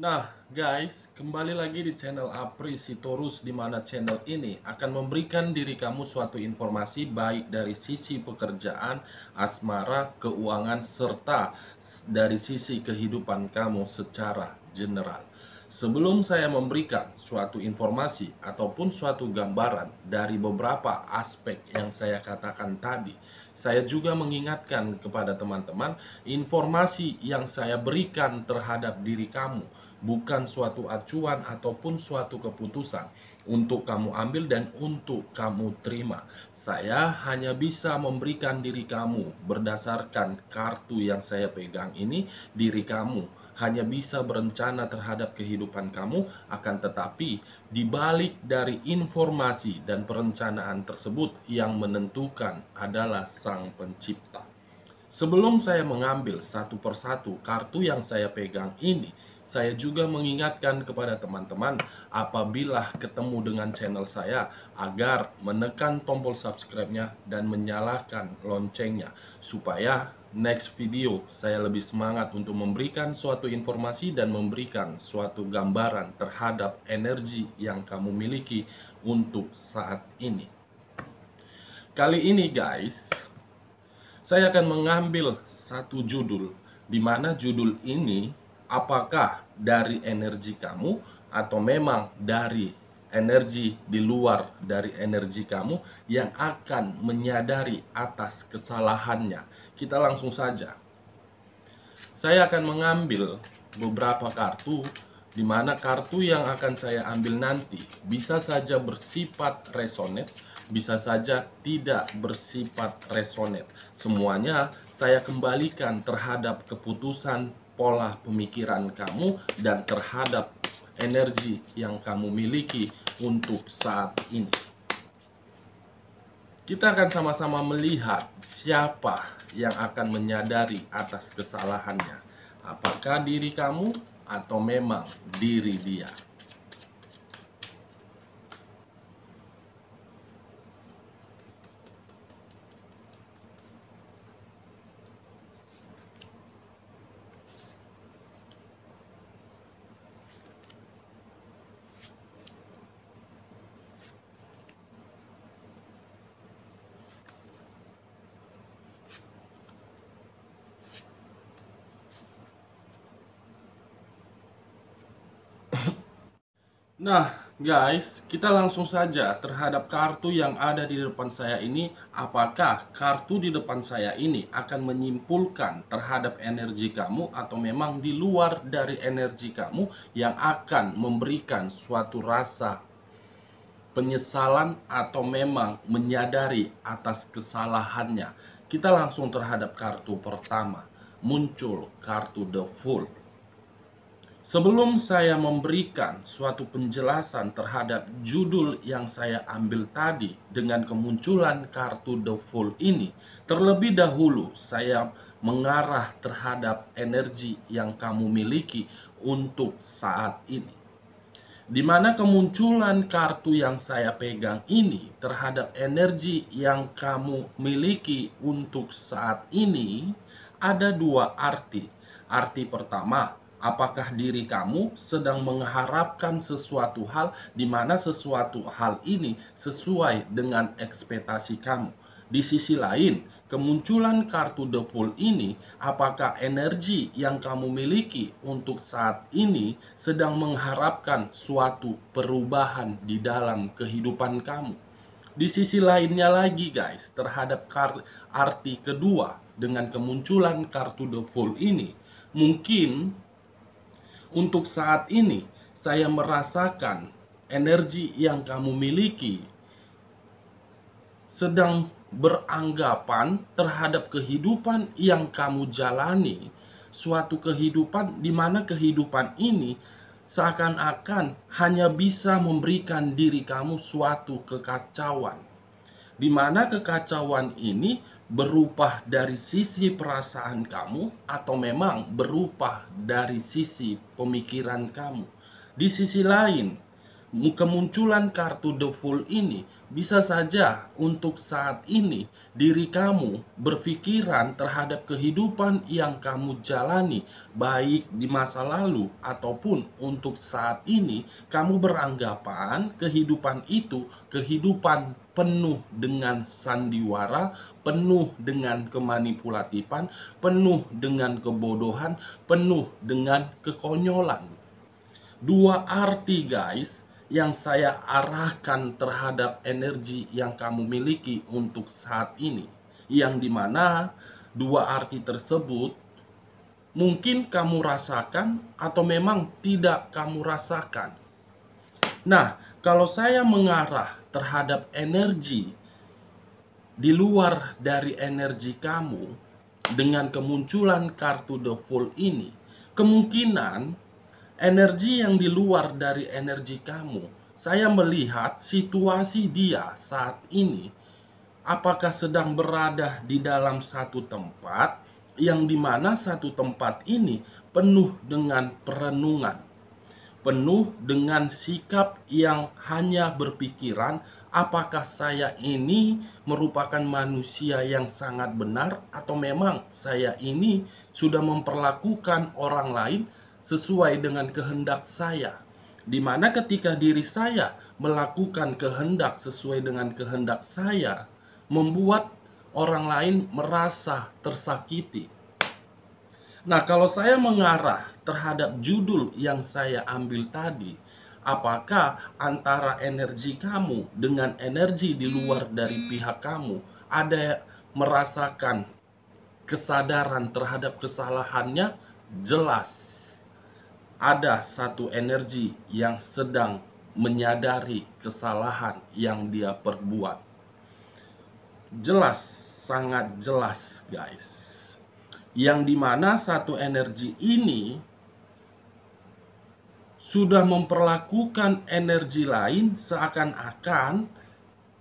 Nah, guys, kembali lagi di channel Apri Sitorus, di mana channel ini akan memberikan diri kamu suatu informasi baik dari sisi pekerjaan, asmara, keuangan, serta dari sisi kehidupan kamu secara general. Sebelum saya memberikan suatu informasi ataupun suatu gambaran dari beberapa aspek yang saya katakan tadi, saya juga mengingatkan kepada teman-teman, informasi yang saya berikan terhadap diri kamu bukan suatu acuan ataupun suatu keputusan untuk kamu ambil dan untuk kamu terima. Saya hanya bisa memberikan diri kamu berdasarkan kartu yang saya pegang ini. Diri kamu hanya bisa berencana terhadap kehidupan kamu, akan tetapi di balik dari informasi dan perencanaan tersebut yang menentukan adalah Sang Pencipta. Sebelum saya mengambil satu persatu kartu yang saya pegang ini, saya juga mengingatkan kepada teman-teman apabila ketemu dengan channel saya agar menekan tombol subscribe-nya dan menyalakan loncengnya supaya next video saya lebih semangat untuk memberikan suatu informasi dan memberikan suatu gambaran terhadap energi yang kamu miliki untuk saat ini. Kali ini guys, saya akan mengambil satu judul, di mana judul ini apakah dari energi kamu atau memang dari energi di luar dari energi kamu yang akan menyadari atas kesalahannya. Kita langsung saja. Saya akan mengambil beberapa kartu, di mana kartu yang akan saya ambil nanti bisa saja bersifat resonate, bisa saja tidak bersifat resonate. Semuanya saya kembalikan terhadap keputusan pola pemikiran kamu dan terhadap energi yang kamu miliki untuk saat ini. Kita akan sama-sama melihat siapa yang akan menyadari atas kesalahannya. Apakah diri kamu atau memang diri dia? Nah, guys, kita langsung saja terhadap kartu yang ada di depan saya ini. Apakah kartu di depan saya ini akan menyimpulkan terhadap energi kamu atau memang di luar dari energi kamu yang akan memberikan suatu rasa penyesalan atau memang menyadari atas kesalahannya? Kita langsung terhadap kartu pertama. Muncul kartu The Fool. Sebelum saya memberikan suatu penjelasan terhadap judul yang saya ambil tadi dengan kemunculan kartu The Fool ini, terlebih dahulu saya mengarah terhadap energi yang kamu miliki untuk saat ini. Di mana kemunculan kartu yang saya pegang ini terhadap energi yang kamu miliki untuk saat ini ada dua arti. Arti pertama, apakah diri kamu sedang mengharapkan sesuatu hal di mana sesuatu hal ini sesuai dengan ekspektasi kamu. Di sisi lain, kemunculan kartu The Fool ini, apakah energi yang kamu miliki untuk saat ini sedang mengharapkan suatu perubahan di dalam kehidupan kamu. Di sisi lainnya lagi guys, terhadap arti kedua dengan kemunculan kartu The Fool ini, mungkin untuk saat ini saya merasakan energi yang kamu miliki sedang beranggapan terhadap kehidupan yang kamu jalani, suatu kehidupan di mana kehidupan ini seakan-akan hanya bisa memberikan diri kamu suatu kekacauan, di mana kekacauan ini berupa dari sisi perasaan kamu atau memang berupa dari sisi pemikiran kamu. Di sisi lain, kemunculan kartu The Fool ini bisa saja untuk saat ini diri kamu berpikiran terhadap kehidupan yang kamu jalani, baik di masa lalu ataupun untuk saat ini. Kamu beranggapan kehidupan itu kehidupan penuh dengan sandiwara, penuh dengan kemanipulatifan, penuh dengan kebodohan, penuh dengan kekonyolan. Dua arti guys yang saya arahkan terhadap energi yang kamu miliki untuk saat ini, yang dimana dua arti tersebut mungkin kamu rasakan atau memang tidak kamu rasakan. Nah, kalau saya mengarah terhadap energi di luar dari energi kamu dengan kemunculan kartu The Fool ini, kemungkinan energi yang di luar dari energi kamu, saya melihat situasi dia saat ini, apakah sedang berada di dalam satu tempat, yang dimana satu tempat ini penuh dengan perenungan, penuh dengan sikap yang hanya berpikiran, apakah saya ini merupakan manusia yang sangat benar, atau memang saya ini sudah memperlakukan orang lain sesuai dengan kehendak saya, dimana ketika diri saya melakukan kehendak sesuai dengan kehendak saya, membuat orang lain merasa tersakiti. Nah, kalau saya mengarah terhadap judul yang saya ambil tadi, apakah antara energi kamu dengan energi di luar dari pihak kamu ada merasakan kesadaran terhadap kesalahannya? Jelas ada satu energi yang sedang menyadari kesalahan yang dia perbuat. Jelas, sangat jelas guys. Yang dimana satu energi ini sudah memperlakukan energi lain seakan-akan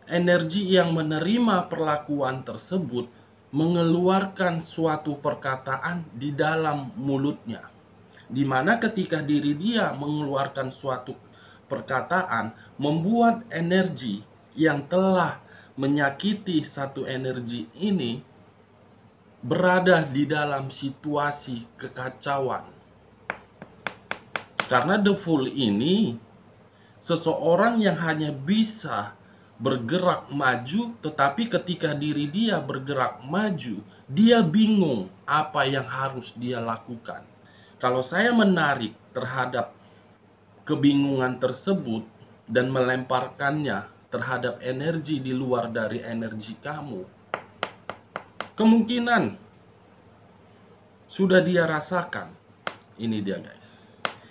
energi yang menerima perlakuan tersebut mengeluarkan suatu perkataan di dalam mulutnya, dimana ketika diri dia mengeluarkan suatu perkataan, membuat energi yang telah menyakiti satu energi ini berada di dalam situasi kekacauan. Karena The Fool ini seseorang yang hanya bisa bergerak maju, tetapi ketika diri dia bergerak maju, dia bingung apa yang harus dia lakukan. Kalau saya menarik terhadap kebingungan tersebut dan melemparkannya terhadap energi di luar dari energi kamu, kemungkinan sudah dia rasakan. Ini dia guys.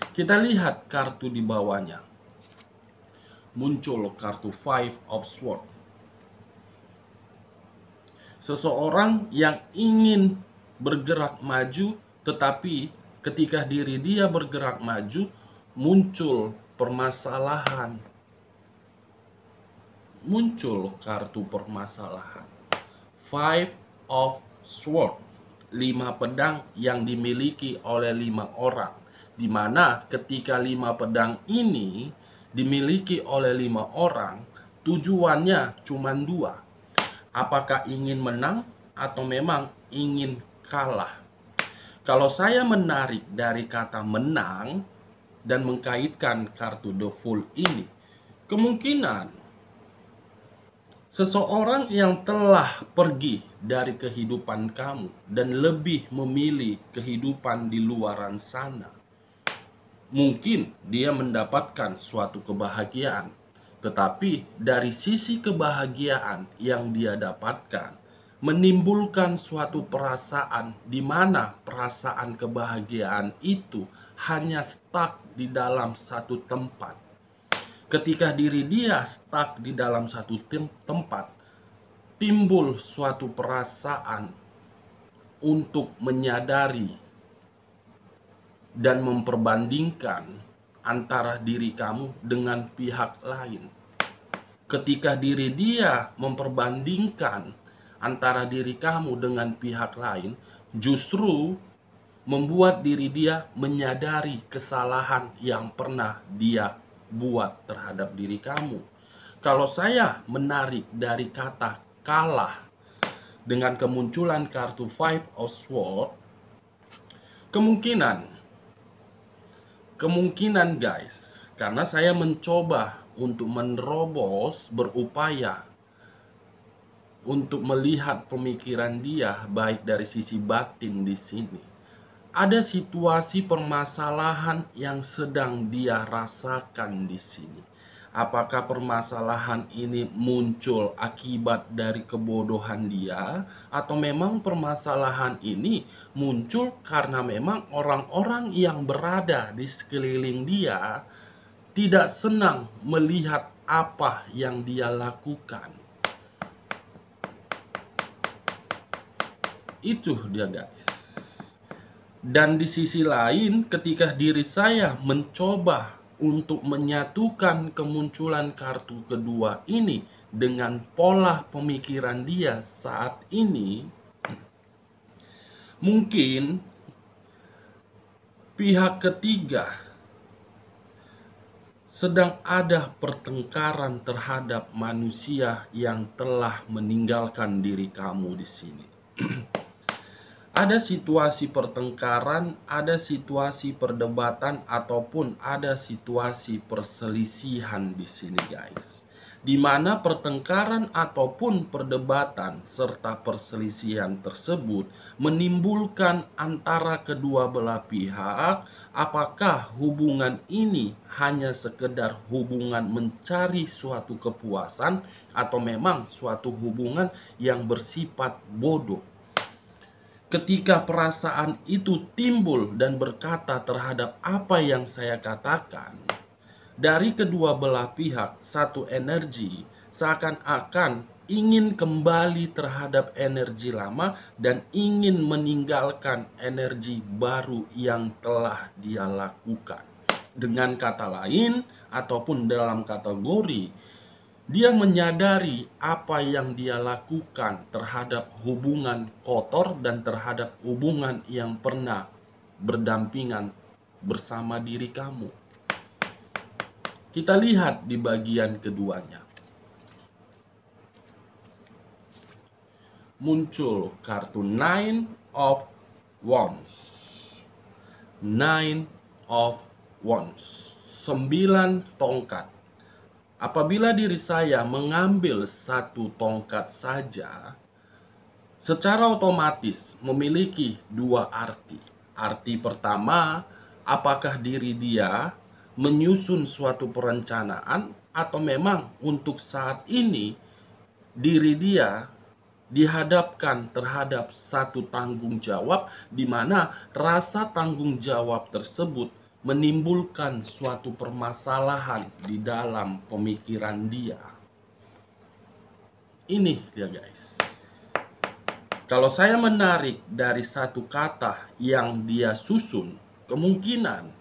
Kita lihat kartu di bawahnya. Muncul kartu Five of Swords. Seseorang yang ingin bergerak maju, tetapi ketika diri dia bergerak maju, muncul permasalahan. Muncul kartu permasalahan. Five of Swords. 5 pedang yang dimiliki oleh 5 orang. Dimana ketika 5 pedang ini dimiliki oleh 5 orang, tujuannya cuma 2. Apakah ingin menang atau memang ingin kalah? Kalau saya menarik dari kata menang dan mengkaitkan kartu The Fool ini, kemungkinan seseorang yang telah pergi dari kehidupan kamu dan lebih memilih kehidupan di luaran sana, mungkin dia mendapatkan suatu kebahagiaan, tetapi dari sisi kebahagiaan yang dia dapatkan menimbulkan suatu perasaan di mana perasaan kebahagiaan itu hanya stuck di dalam satu tempat. Ketika diri dia stuck di dalam satu tempat, timbul suatu perasaan untuk menyadari dan memperbandingkan antara diri kamu dengan pihak lain. Ketika diri dia memperbandingkan antara diri kamu dengan pihak lain, justru membuat diri dia menyadari kesalahan yang pernah dia buat terhadap diri kamu. Kalau saya menarik dari kata kalah dengan kemunculan kartu Five of Swords, kemungkinan guys, karena saya mencoba untuk menerobos, berupaya untuk melihat pemikiran dia baik dari sisi batin di sini. Ada situasi permasalahan yang sedang dia rasakan di sini. Apakah permasalahan ini muncul akibat dari kebodohan dia, atau memang permasalahan ini muncul karena memang orang-orang yang berada di sekeliling dia tidak senang melihat apa yang dia lakukan. Itu dia guys. Dan di sisi lain, ketika diri saya mencoba untuk menyatukan kemunculan kartu kedua ini dengan pola pemikiran dia saat ini, mungkin pihak ketiga sedang ada pertengkaran terhadap manusia yang telah meninggalkan diri kamu di sini. Ada situasi pertengkaran, ada situasi perdebatan, ataupun ada situasi perselisihan di sini guys. Di mana pertengkaran ataupun perdebatan serta perselisihan tersebut menimbulkan antara kedua belah pihak, apakah hubungan ini hanya sekedar hubungan mencari suatu kepuasan atau memang suatu hubungan yang bersifat bodoh. Ketika perasaan itu timbul dan berkata terhadap apa yang saya katakan, dari kedua belah pihak satu energi seakan-akan ingin kembali terhadap energi lama dan ingin meninggalkan energi baru yang telah dia lakukan. Dengan kata lain ataupun dalam kategori, dia menyadari apa yang dia lakukan terhadap hubungan kotor dan terhadap hubungan yang pernah berdampingan bersama diri kamu. Kita lihat di bagian keduanya. Muncul kartu Nine of Wands. Nine of Wands. 9 tongkat. Apabila diri saya mengambil satu tongkat saja, secara otomatis memiliki dua arti. Arti pertama, apakah diri dia menyusun suatu perencanaan atau memang untuk saat ini diri dia dihadapkan terhadap satu tanggung jawab di mana rasa tanggung jawab tersebut menimbulkan suatu permasalahan di dalam pemikiran dia. Ini dia guys. Kalau saya menarik dari satu kata yang dia susun, kemungkinan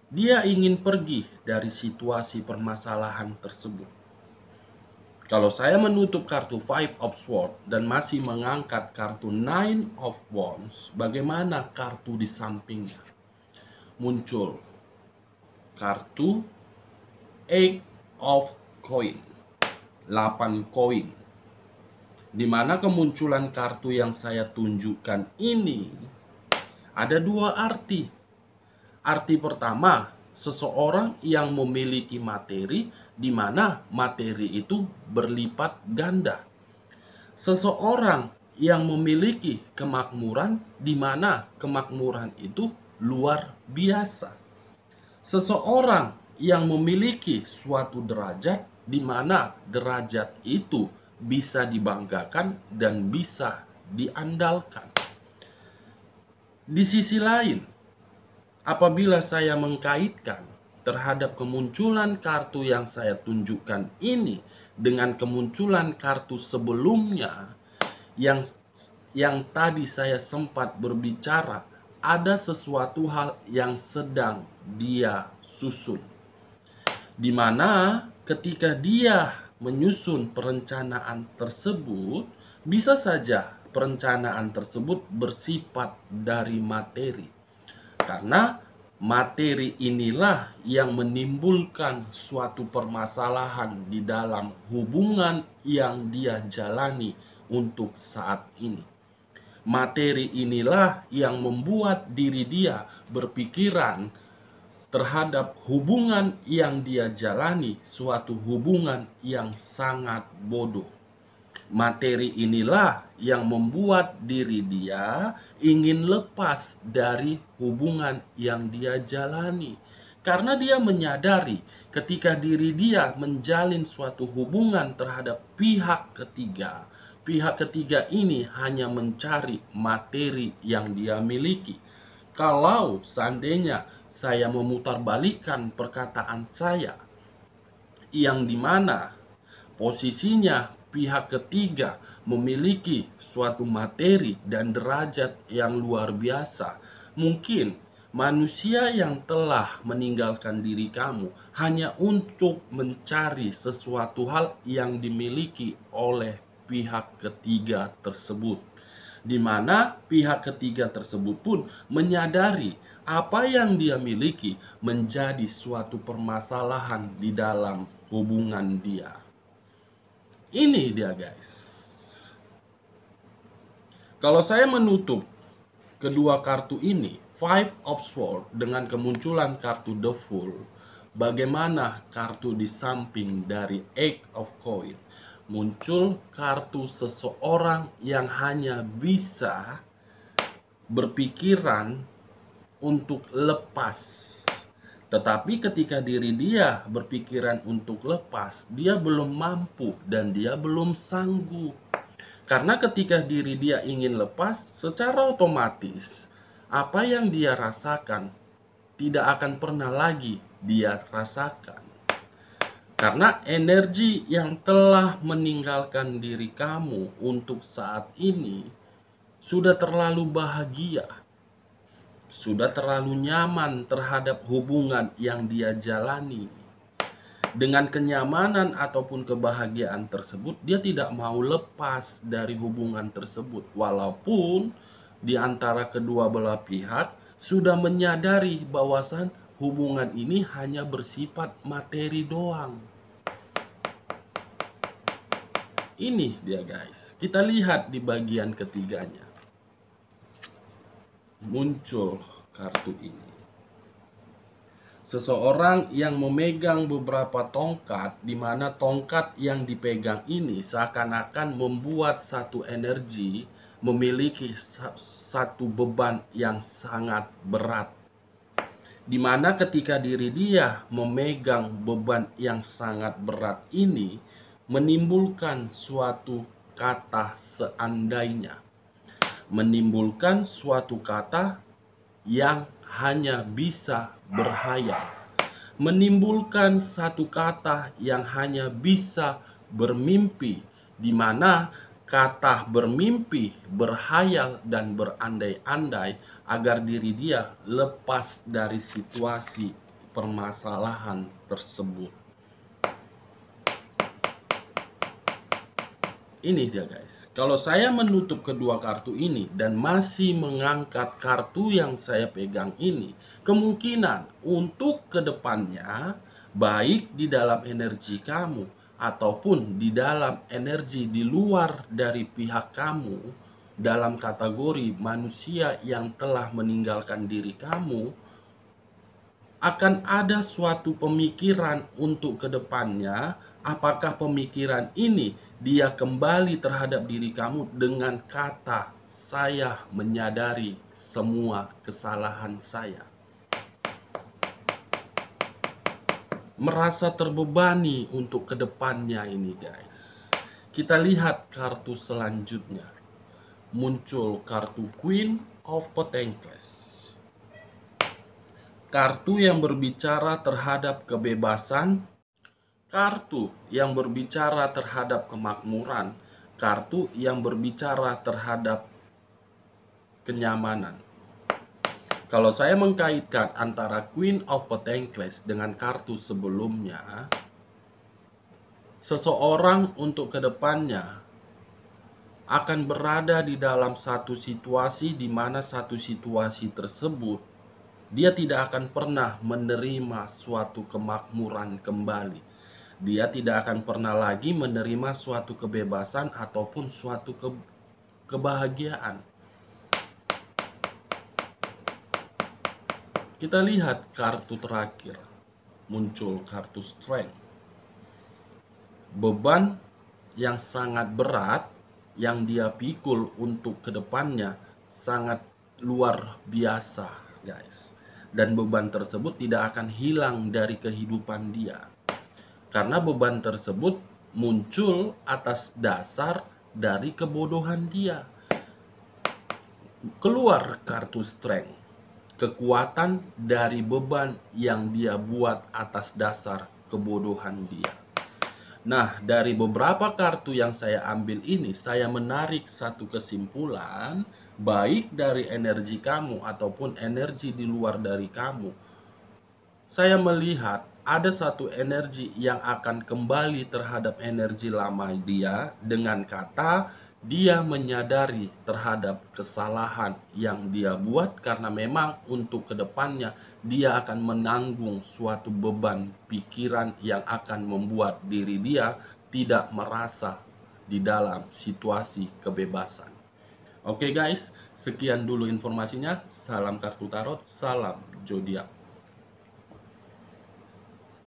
dia ingin pergi dari situasi permasalahan tersebut. Kalau saya menutup kartu Five of Swords dan masih mengangkat kartu Nine of Wands, bagaimana kartu di sampingnya? Muncul kartu Eight of Coin, 8 koin. Di mana kemunculan kartu yang saya tunjukkan ini ada dua arti. Arti pertama, seseorang yang memiliki materi di mana materi itu berlipat ganda. Seseorang yang memiliki kemakmuran di mana kemakmuran itu luar biasa. Seseorang yang memiliki suatu derajat di mana derajat itu bisa dibanggakan dan bisa diandalkan. Di sisi lain, apabila saya mengkaitkan terhadap kemunculan kartu yang saya tunjukkan ini dengan kemunculan kartu sebelumnya yang tadi saya sempat berbicara, ada sesuatu hal yang sedang dia susun. Di mana ketika dia menyusun perencanaan tersebut, bisa saja perencanaan tersebut bersifat dari materi. Karena Materi inilah yang menimbulkan suatu permasalahan di dalam hubungan yang dia jalani untuk saat ini. Materi inilah yang membuat diri dia berpikiran terhadap hubungan yang dia jalani, suatu hubungan yang sangat bodoh. Materi inilah yang membuat diri dia ingin lepas dari hubungan yang dia jalani. Karena dia menyadari ketika diri dia menjalin suatu hubungan terhadap pihak ketiga ini hanya mencari materi yang dia miliki. Kalau seandainya saya memutarbalikkan perkataan saya, yang dimana posisinya pihak ketiga memiliki suatu materi dan derajat yang luar biasa, mungkin manusia yang telah meninggalkan diri kamu hanya untuk mencari sesuatu hal yang dimiliki oleh pihak ketiga tersebut, di mana pihak ketiga tersebut pun menyadari apa yang dia miliki menjadi suatu permasalahan di dalam hubungan dia. Ini dia guys. Kalau saya menutup kedua kartu ini, Five of Swords dengan kemunculan kartu The Fool, bagaimana kartu di samping dari Eight of Coins? Muncul kartu seseorang yang hanya bisa berpikiran untuk lepas. Tetapi ketika diri dia berpikiran untuk lepas, dia belum mampu dan dia belum sanggup. Karena ketika diri dia ingin lepas, secara otomatis apa yang dia rasakan tidak akan pernah lagi dia rasakan. Karena energi yang telah meninggalkan diri kamu untuk saat ini sudah terlalu bahagia, sudah terlalu nyaman terhadap hubungan yang dia jalani. Dengan kenyamanan ataupun kebahagiaan tersebut, dia tidak mau lepas dari hubungan tersebut. Walaupun di antara kedua belah pihak sudah menyadari bahwasan hubungan ini hanya bersifat materi doang. Ini dia guys. Kita lihat di bagian ketiganya. Muncul kartu ini. Seseorang yang memegang beberapa tongkat, di mana tongkat yang dipegang ini seakan-akan membuat satu energi memiliki satu beban yang sangat berat. Di mana ketika diri dia memegang beban yang sangat berat ini, menimbulkan suatu kata seandainya. Menimbulkan suatu kata yang hanya bisa berhayal. Menimbulkan satu kata yang hanya bisa bermimpi, di mana kata bermimpi, berhayal, dan berandai-andai agar diri dia lepas dari situasi permasalahan tersebut. Ini dia guys. Kalau saya menutup kedua kartu ini dan masih mengangkat kartu yang saya pegang ini, kemungkinan untuk kedepannya, baik di dalam energi kamu ataupun di dalam energi di luar dari pihak kamu, dalam kategori manusia yang telah meninggalkan diri kamu, akan ada suatu pemikiran untuk kedepannya. Apakah pemikiran ini dia kembali terhadap diri kamu dengan kata, saya menyadari semua kesalahan saya. Merasa terbebani untuk kedepannya ini guys. Kita lihat kartu selanjutnya. Muncul kartu Queen of Pentacles. Kartu yang berbicara terhadap kebebasan, kartu yang berbicara terhadap kemakmuran, kartu yang berbicara terhadap kenyamanan. Kalau saya mengkaitkan antara Queen of Pentacles dengan kartu sebelumnya, seseorang untuk kedepannya akan berada di dalam satu situasi di mana satu situasi tersebut Dia tidak akan pernah menerima suatu kemakmuran kembali. Dia tidak akan pernah lagi menerima suatu kebebasan ataupun suatu kebahagiaan. Kita lihat kartu terakhir, muncul kartu strength. Beban yang sangat berat yang dia pikul untuk kedepannya sangat luar biasa, guys. Dan beban tersebut tidak akan hilang dari kehidupan dia. Karena beban tersebut muncul atas dasar dari kebodohan dia. Keluar kartu strength. Kekuatan dari beban yang dia buat atas dasar kebodohan dia. Nah, dari beberapa kartu yang saya ambil ini, saya menarik satu kesimpulan, baik dari energi kamu ataupun energi di luar dari kamu. Saya melihat ada satu energi yang akan kembali terhadap energi lama dia dengan kata dia menyadari terhadap kesalahan yang dia buat karena memang untuk kedepannya dia akan menanggung suatu beban pikiran yang akan membuat diri dia tidak merasa di dalam situasi kebebasan. Oke guys, sekian dulu informasinya. Salam kartu tarot, salam zodiak.